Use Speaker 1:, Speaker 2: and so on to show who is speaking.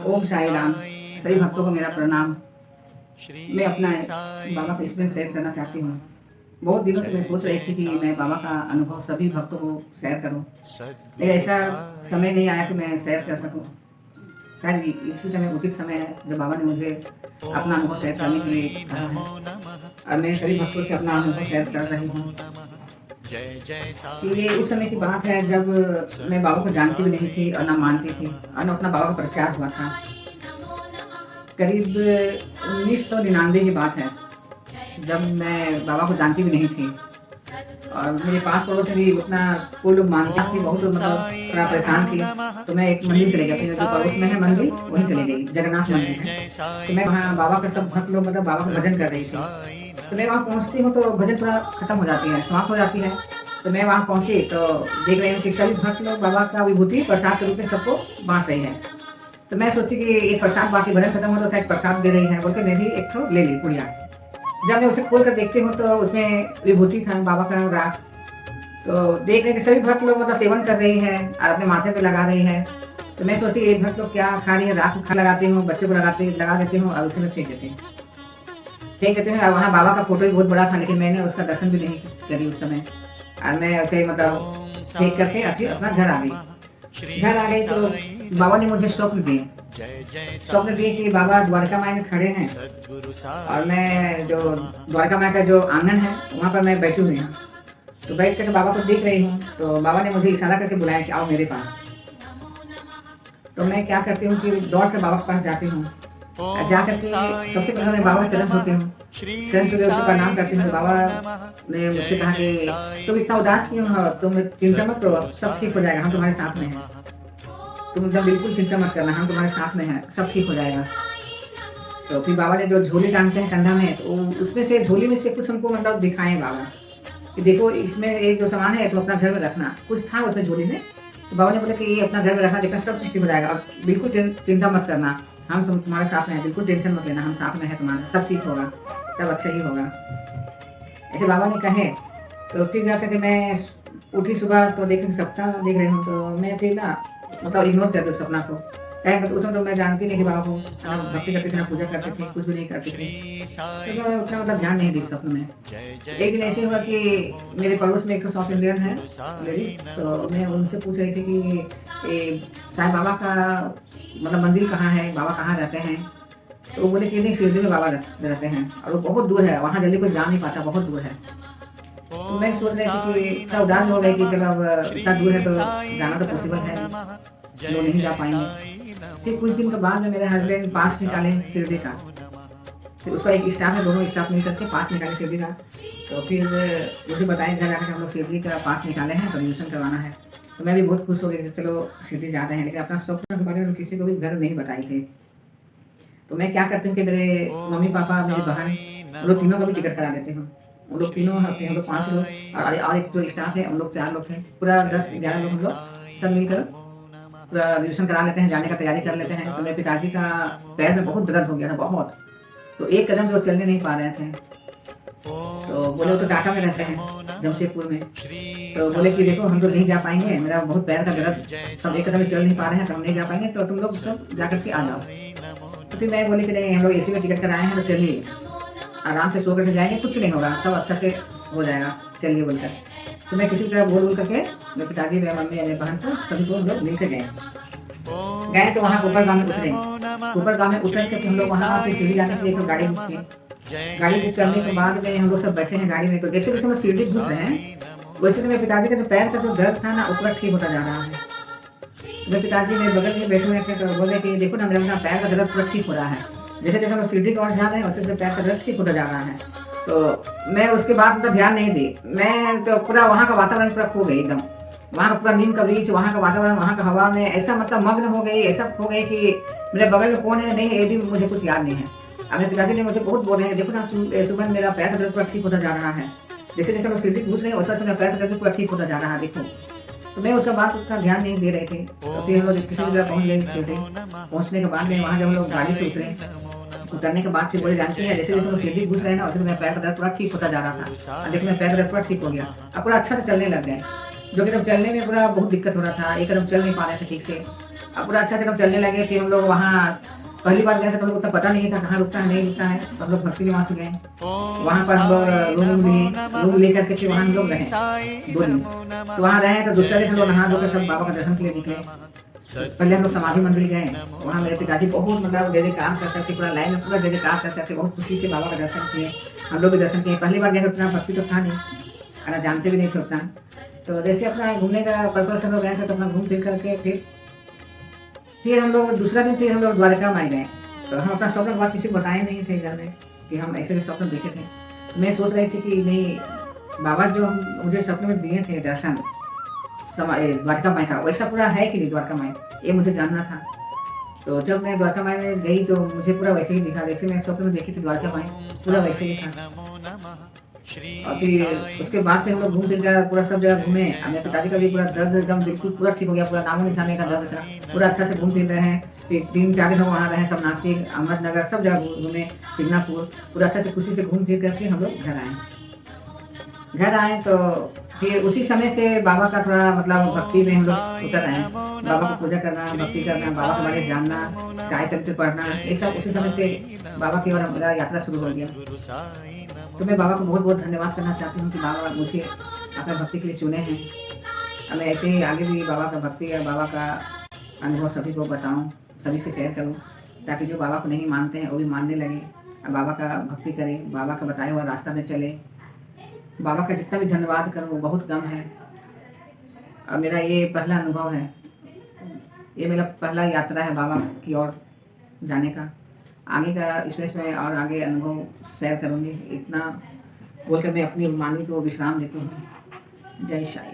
Speaker 1: ओम साई राम। सभी भक्तों को मेरा प्रणाम। मैं अपना बाबा का एक्सपीरियंस शेयर करना चाहती हूँ। बहुत दिनों से मैं सोच रही थी कि मैं बाबा का अनुभव सभी भक्तों को शेयर करूँ, लेकिन ऐसा समय नहीं आया कि मैं शेयर कर सकूँ। शायद इसी समय उचित समय है जब बाबा ने मुझे अपना अनुभव शेयर करने के लिए कहा है, और मैं सभी भक्तों से अपना अनुभव शेयर कर रही हूँ। कि ये उस समय की बात है जब मैं बाबा को जानती भी नहीं थी और ना मानती थी, और ना अपना बाबा का प्रचार हुआ था। करीब 1999 की बात है, जब मैं बाबा को जानती भी नहीं थी, और मेरे पास पड़ोस में भी उतना कोई लोग मानता थी, बहुत मतलब थोड़ा परेशान थी। तो मैं एक मंदिर चले गई, अपने जो पड़ोस में है मंदिर वहीं चली गई, जगन्नाथ मंदिर है। तो मैं वहाँ बाबा का सब भक्त लोग मतलब बाबा का भजन कर रही थी। तो मैं वहाँ पहुँचती हूँ तो भजन पूरा खत्म हो जाती है, समाप्त हो जाती है। तो मैं वहाँ पहुँची तो देख रही हूँ कि सभी भक्त लोग बाबा का विभूति प्रसाद के रूप में सबको बांट रही है। तो मैं सोची कि ये प्रसाद बाकी भजन खत्म हो तो शायद प्रसाद दे रही है, बोल के मैं भी एक ठो ले ली पुड़िया। जब मैं उसे खोल कर देखती हूँ तो उसमें विभूति था, बाबा का राख। तो देख रहे कि सभी भक्त लोग मतलब सेवन कर रही है और अपने माथे पे लगा रही है। तो मैं सोचती ये भक्त लोग क्या खा रही है, राख खा लगाती हूँ, बच्चे को लगा देती हूँ और उसे में फेंक देती हूँ। और वहाँ बाबा का फोटो भी बहुत बड़ा था, लेकिन मैंने उसका दर्शन भी नहीं करी उस समय। और मैं उसे मतलब फेंक करके फिर अपना घर आ गई। घर आ गई तो बाबा ने मुझे स्वप्न दिए कि बाबा द्वारका माई में खड़े हैं, और मैं जो द्वारका माई का जो आंगन है वहाँ पर मैं बैठी हुई हूँ। तो बैठ करके बाबा को देख रही हूँ। तो बाबा ने मुझे इशारा करके बुलाया कि आओ मेरे पास। तो मैं क्या करती हूँ कि दौड़ कर बाबा के पास जाती हूँ। जा करके सबसे पहले मैं बाबा का चरण छूती हूँ, चरण छू के उसको प्रणाम करती हूँ। बाबा ने मुझसे कहा कि तुम इतना उदास क्यों हो, तुम चिंता मत करो, सब ठीक हो जाएगा, हम तुम्हारे साथ में हैं। तुम एकदम बिल्कुल चिंता मत करना, हम तुम्हारे साथ में हैं, सब ठीक हो जाएगा। तो फिर बाबा ने जो झोली टांगते हैं कंधा में, तो उसमें से झोली में से कुछ हमको मतलब दिखाएं बाबा कि देखो इसमें एक जो सामान है तो अपना घर में रखना। कुछ था उसमें झोली में, तो बाबा ने बोला कि ये अपना घर में रखना, देखना सब ठीक हो जाएगा, और बिल्कुल चिंता मत करना, हम सब तुम्हारे साथ में हैं, बिल्कुल टेंशन मत लेना, हम साथ में हैं तुम्हारे, सब ठीक होगा, सब अच्छा ही होगा। ऐसे बाबा ने कहे। तो फिर जा करके मैं उठी सुबह तो देख सपना देख रही हूँ। तो मैं फिर ना मतलब इग्नोर कर दूँ सपना को। उसमें तो मैं जानती नहीं कि बाबा को भक्ति करती थी, ना पूजा करती थी, कुछ भी नहीं करती थी। तो मैं उतना मतलब ध्यान नहीं दी स्वप्न में। एक दिन ऐसे हुआ कि मेरे पड़ोस में एक साउथ इंडियन है लेडीज, तो मैं उनसे पूछ रही थी कि साईं बाबा का मतलब मंदिर कहाँ है, बाबा कहाँ रहते हैं। तो वो बोले कि नहीं, शिरडी में बाबा रहते हैं, और वो बहुत दूर है, वहाँ जल्दी कोई जा नहीं पाता, बहुत दूर है। तो मैं सोच रही थी कि इतना उदास हो गई कि चलो अब इतना दूर है तो जाना तो पॉसिबल है, लोग नहीं जा पाएंगे। फिर कुछ दिन के बाद में मेरे हस्बैंड पास निकाले शिरडी का, फिर उसका एक स्टाफ है, दोनों स्टाफ मिल करके पास निकाले शिरडी का। तो फिर मुझे बताया घर आकर हम लोग शिरडी का पास निकाले हैं, रजिस्ट्रेशन करवाना है। तो मैं भी बहुत खुश हो गई कि चलो शिरडी जाते हैं, लेकिन अपना स्वप्न के बारे में किसी को भी घर नहीं बताई थी। तो मैं क्या करती हूँ कि मेरे मम्मी पापा, मेरी बहन, उन लोग तीनों का भी टिकट करा देती हूँ। उन लोग तीनों होते हैं, हम लोग 5 लोग, और एक जो स्टाफ है उन लोग 4 लोग थे, पूरा 10-11 लोग हम लोग सब मिलकर पूरा रजिस्ट्रेशन करा लेते हैं, जाने का तैयारी कर लेते हैं। तो मेरे पिताजी का पैर में बहुत दर्द हो गया था, बहुत। तो एक कदम जो चलने नहीं पा रहे थे। तो बोले वो तो टाटा में रहते हैं, जमशेदपुर में। तो बोले कि देखो हम तो नहीं जा पाएंगे, मेरा बहुत पैर का दर्द, सब एक कदम चल नहीं पा रहे हैं, तो हम नहीं जा पाएंगे, तो तुम लोग सब जा करके आ जाओ। तो फिर मैं बोली कि नहीं, हम लोग एसी में टिकट कराए हैं, तो चलिए आराम से सो करके जाएंगे, कुछ नहीं होगा, सब अच्छा से हो जाएगा, चलिए बोलकर। तो मैं किसी तरह बोल करके मेरे पिताजी, मेरी मम्मी, मेरी बहन को सभी को हम लोग मिलकर गए। तो वहाँ ऊपर गाँव में उतरे। ऊपर गाँव में उतर के हम लोग वहाँ पे सीढ़ी जाने के लिए तो गाड़ी बुक की। गाड़ी बुक करने के बाद में हम लोग सब बैठे हैं गाड़ी में। तो जैसे जैसे हम लोग सीढ़ी घुस रहे हैं, वैसे से मेरे पिताजी का जो पैर का जो दर्द था ना, ऊपर ठीक होता जा रहा है। मेरे पिताजी मेरे बगल में बैठे हुए थे, तो बोले कि देखो ना, मेरा पैर का दर्द पूरा ठीक हो रहा है। जैसे जैसे हम लोग सीढ़ी की ओर जा रहे हैं, वैसे वैसे पैर का दर्द ठीक होता जा रहा है। तो मैं उसके बाद मतलब ध्यान नहीं दी, मैं तो पूरा वहाँ का वातावरण पूरा खो गई एकदम। वहाँ का पूरा नीम का वृक्ष, वहाँ का वातावरण, वहाँ का हवा में ऐसा मतलब मग्न हो गई, ऐसा हो गई कि मेरे बगल में कौन है नहीं ये भी मुझे कुछ याद नहीं है। अब मेरे पिताजी ने मुझे बहुत बोले हैं, देखो ना सुबह मेरा पैर का दर्द पूरा ठीक होता जा रहा है, जैसे जैसे हम सीढ़ी घुस रहे हैं वैसा मेरा पैर का दर्द पूरा ठीक होता जा रहा है, देखो। तो मैं उसका बात उतना ध्यान नहीं दे रहे थे। तो फिर हम लोग किसी जगह पहुँच गए सीढ़ी। पहुँचने के बाद में वहाँ जब हम लोग गाड़ी से उतरने के बाद फिर बोले जानती है, जैसे जैसे हम सीढ़ी घुस रहे हैं ना, वैसे मेरा पैर का दर्द पूरा ठीक होता जा रहा था। देखो मेरा पैर का दर्द पूरा ठीक हो गया, अब पूरा अच्छा से चलने लग गए। जो कि तब चलने में पूरा बहुत दिक्कत हो रहा था, एक कदम चल नहीं पा रहे थे ठीक से। अब पूरा अच्छा से हम चलने लगे। फिर हम लोग वहाँ पहली बार गए थे तो हम लोग उतना पता नहीं था कहाँ रुकता है नहीं रुकता है, तो हम लोग भक्ति निवास गए। वहाँ पर हम लोग रूम लेकर के फिर वहाँ हम लोग रहे 2 दिन। तो वहाँ रहे तो दूसरे दिन हम लोग नहा धोकर सब बाबा का दर्शन के लिए निकले। पहले हम लोग समाधि मंदिर गए, वहाँ मेरे पिताजी बहुत मतलब जय जयकार करते थे, पूरा लाइन में पूरा जय जयकार करते थे, बहुत खुशी से बाबा का दर्शन किए। हम लोग भी दर्शन किए। पहली बार गए तो उतना भक्ति तो था नहीं, अगर जानते भी नहीं थे उतना। तो जैसे अपना घूमने का पर्पज से हम लोग गए थे तो अपना घूम फिर करके फिर हम लोग दूसरा दिन फिर हम लोग द्वारका में गए। तो हम अपना स्वप्न बात किसी को बताए नहीं थे घर में कि हम ऐसे स्वप्न देखे थे। मैं सोच रही थी कि नहीं, बाबा जो मुझे सपने में दिए थे दर्शन द्वारका माई का, वैसा पूरा है कि नहीं द्वारका माई, ये मुझे जानना था। तो जब मैं द्वारका माई में गई तो मुझे पूरा वैसे ही दिखा, जैसे मैं स्वप्न में देखी थी द्वारका माई, पूरा वैसे ही था। और फिर उसके बाद फिर हम लोग घूम फिर कर पूरा सब जगह घूमे। मेरे पिताजी का भी पूरा दर्द एकदम बिल्कुल पूरा ठीक हो गया, पूरा नामो निशाने का दर्द था, पूरा अच्छा से घूम फिर रहे हैं। फिर 3-4 दिन हम वहाँ रहे, सब नासिक अहमदनगर सब जगह घूमे, सिंगापुर, पूरा अच्छा से खुशी से घूम फिर करके हम लोग घर आए। तो फिर उसी समय से बाबा का थोड़ा मतलब भक्ति में हम लोग उतर आए। बाबा को पूजा करना, भक्ति करना, बाबा के बारे में जानना, साई चरित्र पढ़ना, ये सब उसी समय से बाबा की ओर मेरा यात्रा शुरू हो गया। तो मैं बाबा को बहुत बहुत धन्यवाद करना चाहती हूँ कि बाबा मुझे अपने भक्ति के लिए चुने हैं। और मैं ऐसे ही आगे भी बाबा का भक्ति या बाबा का अनुभव सभी को बताऊँ, सभी से शेयर करूँ, ताकि जो बाबा को नहीं मानते हैं वो भी मानने लगे और बाबा का भक्ति करें, बाबा का बताया हुआ रास्ता में चले। बाबा का जितना भी धन्यवाद करूँ वो बहुत कम है। और मेरा ये पहला अनुभव है, ये मेरा पहला यात्रा है बाबा की ओर जाने का। आगे का इसमें मैं और आगे अनुभव शेयर करूँगी। इतना बोलकर मैं अपनी वाणी को विश्राम देती हूँ। जय साईं।